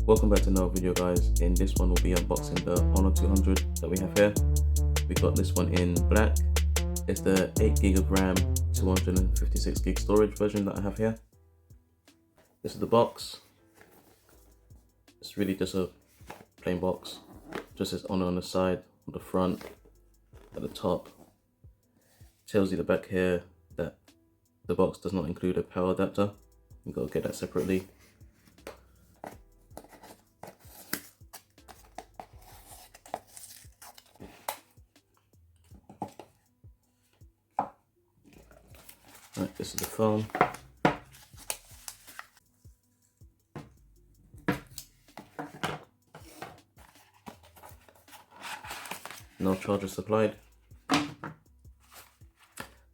Welcome back to another video, guys. In this one we'll be unboxing the Honor 200 that we have here. We got this one in black. It's the 8GB of RAM, 256GB storage version that I have here. This is the box. It's really just a plain box. Just says Honor on the side, on the front, at the top. Tells you the back here that the box does not include a power adapter. You gotta get that separately. Right, this is the phone. No charger supplied.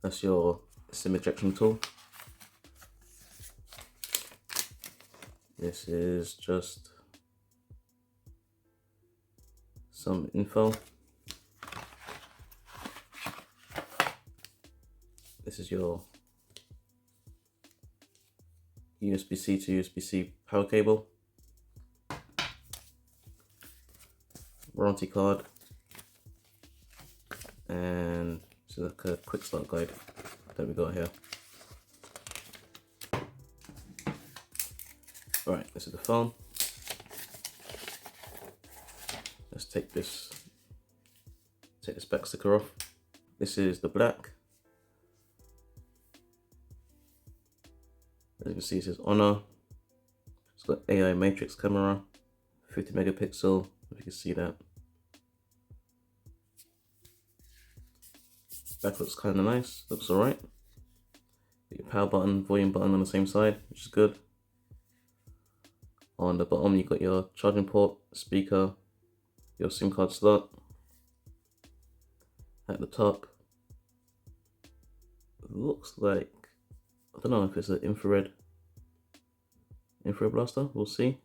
That's your SIM ejection tool. This is just some info. This is your USB-C to USB-C power cable, warranty card, and this is like a quick start guide that we got here. Right, this is the phone. Let's take this back sticker off. This is the black. As you can see, it says Honor. It's got AI matrix camera, 50 megapixel, if you can see that. Back looks kind of nice, looks alright. Got your power button, volume button on the same side, which is good. On the bottom, you got your charging port, speaker, your SIM card slot. At the top, it looks like, I don't know if it's an infrared blaster, we'll see.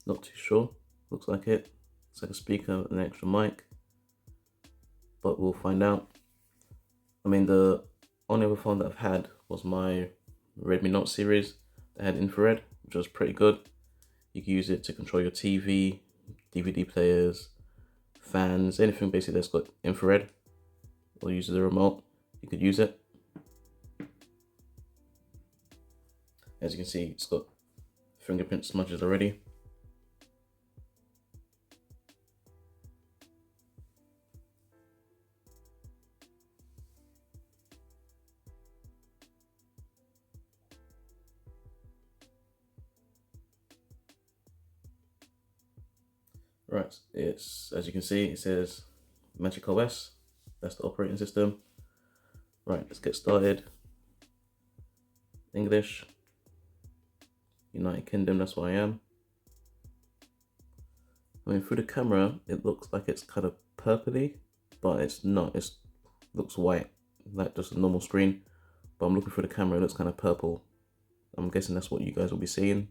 Not too sure, looks like it. It's like a speaker and an extra mic, but we'll find out. I mean, the only other phone that I've had was my Redmi Note series that had infrared, which was pretty good. You can use it to control your TV, DVD players, fans, anything basically that's got infrared, or use the remote, you could use it. As you can see, it's got fingerprint smudges already. Right, it's, as you can see, it says Magic OS. That's the operating system. Right, let's get started. English. United Kingdom, that's where I am. I mean, through the camera, it looks like it's kind of purpley, but it's not. It looks white, like just a normal screen. But I'm looking through the camera, it looks kind of purple. I'm guessing that's what you guys will be seeing.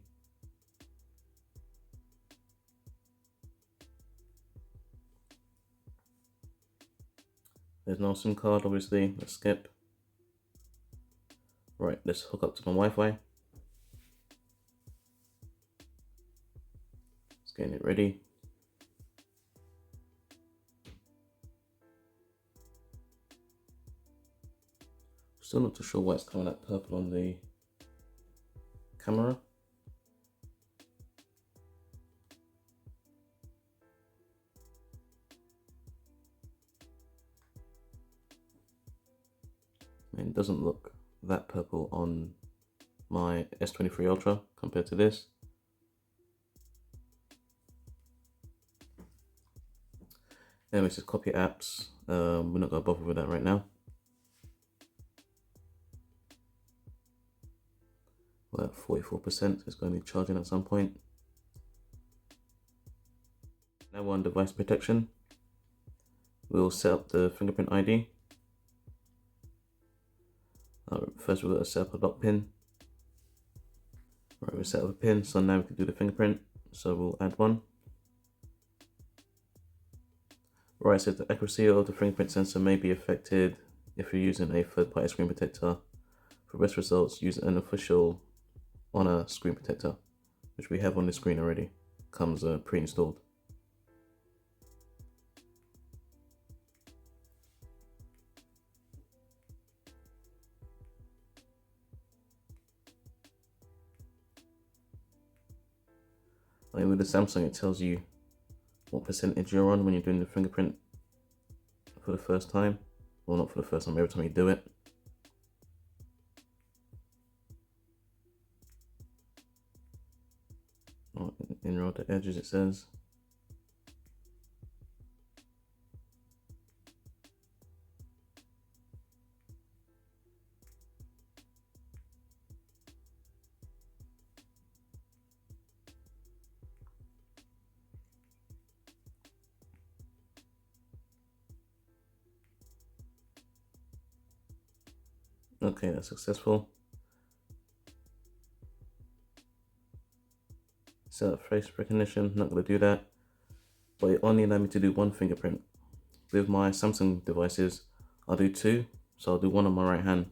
There's no SIM card, obviously. Let's skip. Right, let's hook up to my Wi-Fi. Just getting it ready. Still not too sure why it's coming out purple on the camera. I mean, it doesn't look that purple on my S23 Ultra compared to this. Anyway, just copy apps. We're not going to bother with that right now. We're at 44%, it's going to need charging at some point. Now we're on device protection. We'll set up the fingerprint ID. First we've got to set up a lock pin. Right, we set up a pin, so now we can do the fingerprint. So we'll add one. Right, so the accuracy of the fingerprint sensor may be affected if you're using a third-party screen protector. For best results, use an official Honor screen protector, which we have on the screen already. comes pre-installed. Like with the Samsung, it tells you what percentage you're on when you're doing the fingerprint for the first time. Well, not for the first time, every time you do it. In around the edges it says. Okay, that's successful. Set up face recognition, not gonna do that. But it only allowed me to do one fingerprint. With my Samsung devices, I'll do two. So I'll do one on my right hand,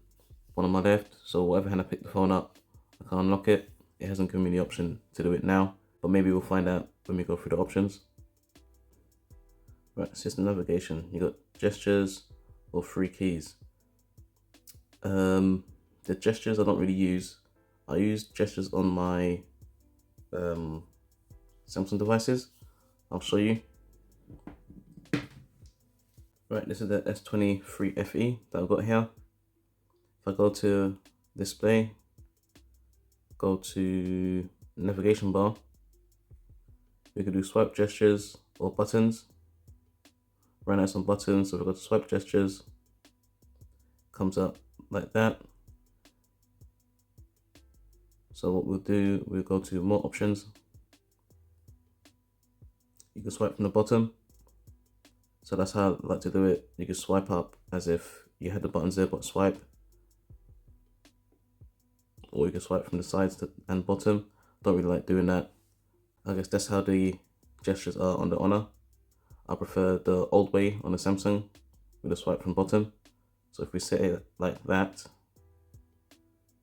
one on my left. So whatever hand I pick the phone up, I can unlock it. It hasn't given me the option to do it now, but maybe we'll find out when we go through the options. Right, system navigation. You got gestures or three keys. The gestures I don't really use. I use gestures on my Samsung devices. I'll show you. Right, this is the S23 FE that I've got here. If I go to display, go to navigation bar, we can do swipe gestures or buttons. Right now it's on buttons, so if I go to swipe gestures, comes up like that. So what we'll do, we'll go to more options. You can swipe from the bottom. So that's how I like to do it. You can swipe up as if you had the buttons there, but swipe. Or you can swipe from the sides and bottom. Don't really like doing that. I guess that's how the gestures are on the Honor. I prefer the old way on the Samsung with a swipe from bottom. So if we set it like that,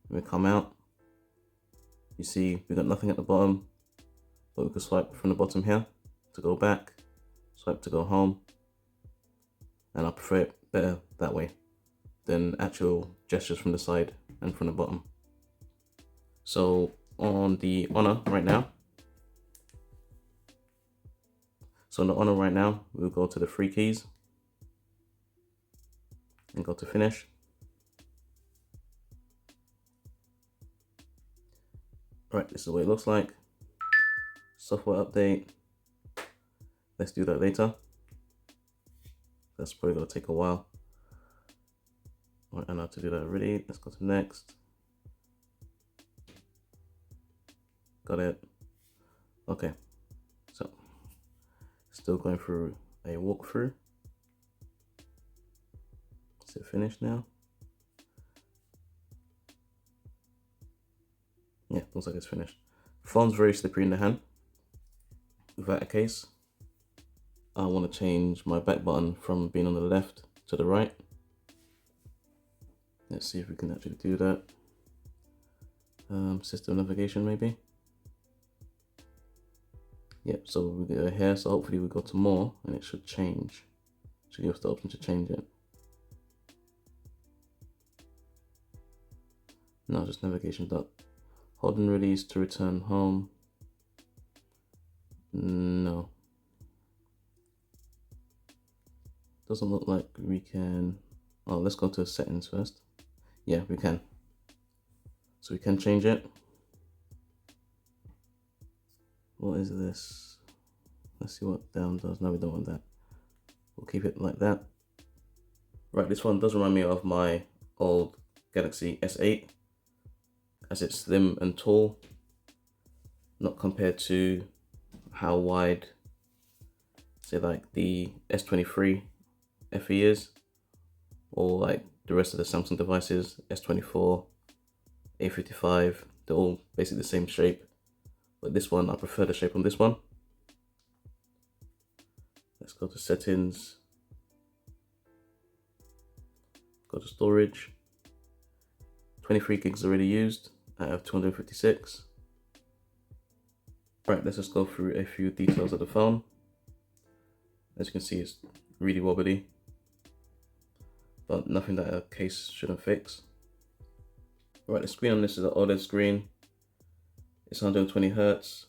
when we come out, you see we got nothing at the bottom, but we can swipe from the bottom here to go back, swipe to go home, and I prefer it better that way than actual gestures from the side and from the bottom. So on the Honor right now, we'll go to the three keys and go to finish. Right, this is what it looks like. Software update. Let's do that later. That's probably gonna take a while. Right, I know how to do that already. Let's go to next. Got it. Okay, so still going through a walkthrough. Is it finished now? Yeah, looks like it's finished. Phone's very slippery in the hand. Without a case, I want to change my back button from being on the left to the right. Let's see if we can actually do that. System navigation maybe. Yep, so we go here, so hopefully we go to more and it should change. Should give us the option to change it. No, just navigation dot. Hold and release to return home. No. Doesn't look like we can. Oh, let's go to settings first. Yeah, we can. So we can change it. What is this? Let's see what down does. No, we don't want that. We'll keep it like that. Right, this one does remind me of my old Galaxy S8, as it's slim and tall, not compared to how wide, say, like the S23 FE is, or like the rest of the Samsung devices, S24, A55, they're all basically the same shape. But this one, I prefer the shape on this one. Let's go to settings, go to storage. 23 gigs already used out of 256. Right, let's just go through a few details of the phone. As you can see, it's really wobbly, but nothing that a case shouldn't fix. Right, the screen on this is an OLED screen. It's 120 Hz.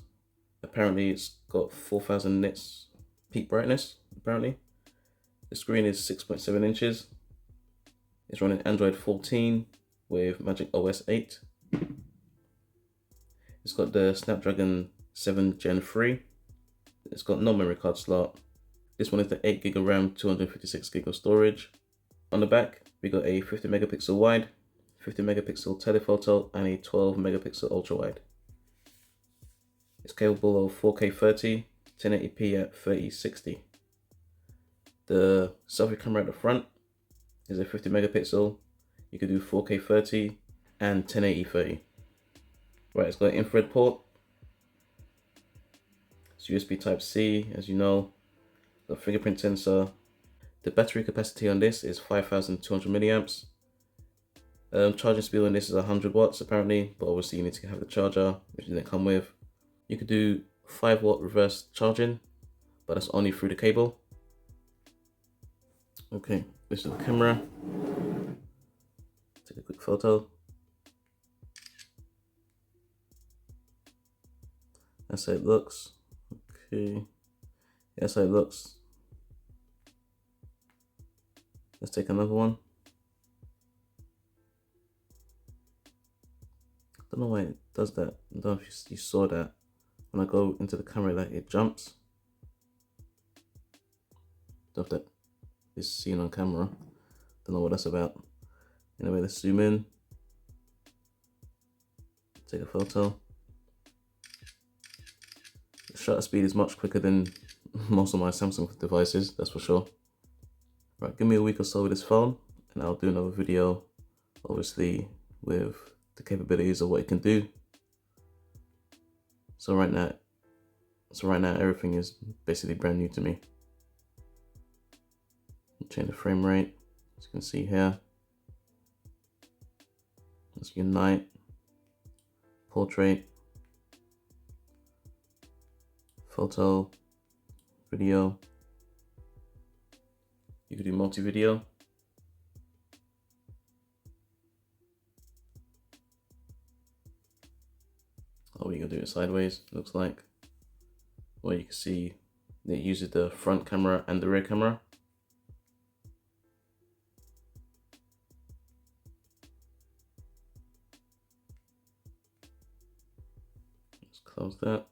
Apparently it's got 4000 nits peak brightness, apparently. The screen is 6.7 inches. It's running Android 14 with Magic OS 8. It's got the Snapdragon 7 Gen 3. It's got no memory card slot. This one is the 8GB of RAM, 256GB of storage. On the back, we got a 50 megapixel wide, 50 megapixel telephoto, and a 12 megapixel ultra wide. It's capable of 4K 30, 1080p at 3060. The selfie camera at the front is a 50 megapixel. You could do 4K 30 and 1080 30. Right, it's got an infrared port. It's USB Type C, as you know. The fingerprint sensor. The battery capacity on this is 5200 milliamps. Charging speed on this is 100 watts apparently, but obviously you need to have the charger, which it didn't come with. You could do 5-watt reverse charging, but that's only through the cable. Okay, this is the camera. Take a quick photo. That's how it looks. Okay, that's how it looks. Let's take another one. I don't know why it does that. I don't know if you saw that. When I go into the camera, like it jumps. Don't know if that is seen on camera. Don't know what that's about. Anyway, let's zoom in. Take a photo. The shutter speed is much quicker than most of my Samsung devices, that's for sure. Right, give me a week or so with this phone and I'll do another video, obviously with the capabilities of what it can do. So right now everything is basically brand new to me. Change the frame rate, as you can see here. Let's get night, portrait, photo, video. You could do multi-video. Oh, you can do it sideways, looks like. Or you can see it uses the front camera and the rear camera. Let's close that.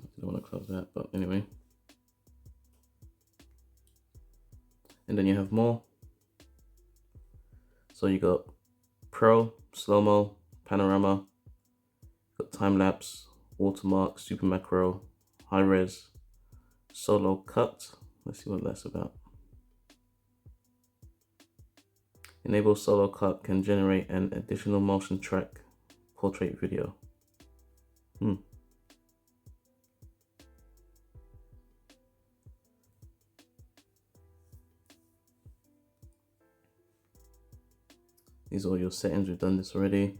I don't want to close that, but anyway. And then you have more. So you got Pro, slow-mo, panorama, got time-lapse, watermark, super macro, high-res, solo cut. Let's see what that's about. Enable solo cut can generate an additional motion track portrait video. These are all your settings, we've done this already.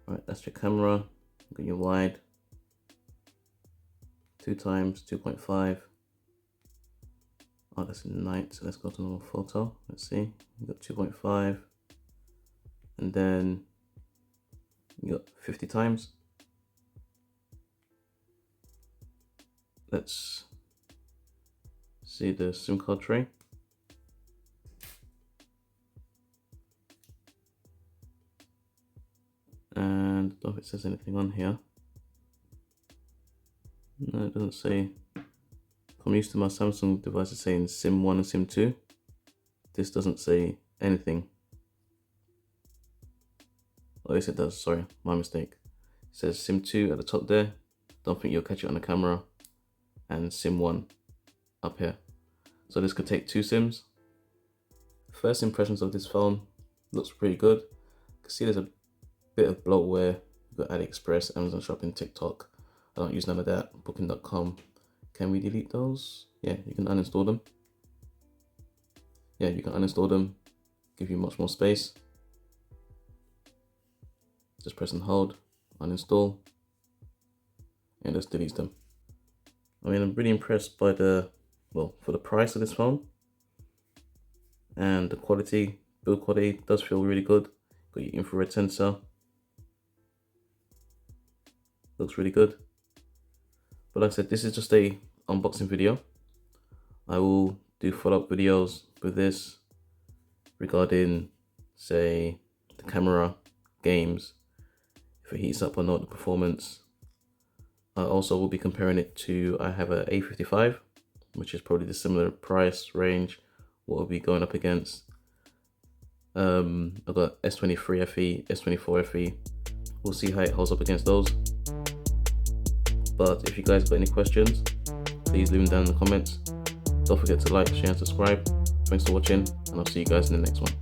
Right, that's your camera. Got your wide, 2x 2.5. Oh, that's in night, so let's go to normal photo. Let's see, you got 2.5, and then you got 50 times. Let's see the SIM card tray. And I don't know if it says anything on here. No, it doesn't say. I'm used to my Samsung devices saying SIM 1 and SIM 2. This doesn't say anything. Oh, yes it does, sorry, my mistake. It says SIM 2 at the top there. Don't think you'll catch it on the camera. And SIM 1 up here. So this could take 2 SIMs. First impressions of this phone, looks pretty good. You can see there's a bit of bloatware. You've got AliExpress, Amazon Shopping, TikTok. I don't use none of that. Booking.com. Can we delete those? Yeah, you can uninstall them. Yeah, you can uninstall them. Give you much more space. just press and hold, uninstall, and just delete them. I mean, I'm really impressed by for the price of this phone, and the quality, build quality does feel really good. Got your infrared sensor, looks really good. But like I said, this is just a unboxing video. I will do follow-up videos with this regarding, say, the camera, games, if it heats up or not, the performance. I also will be comparing it to, I have a A55, which is probably the similar price range, what will be going up against. I've got S23 FE, S24 FE. We'll see how it holds up against those. But if you guys got any questions, please leave them down in the comments. Don't forget to like, share, and subscribe. Thanks for watching, and I'll see you guys in the next one.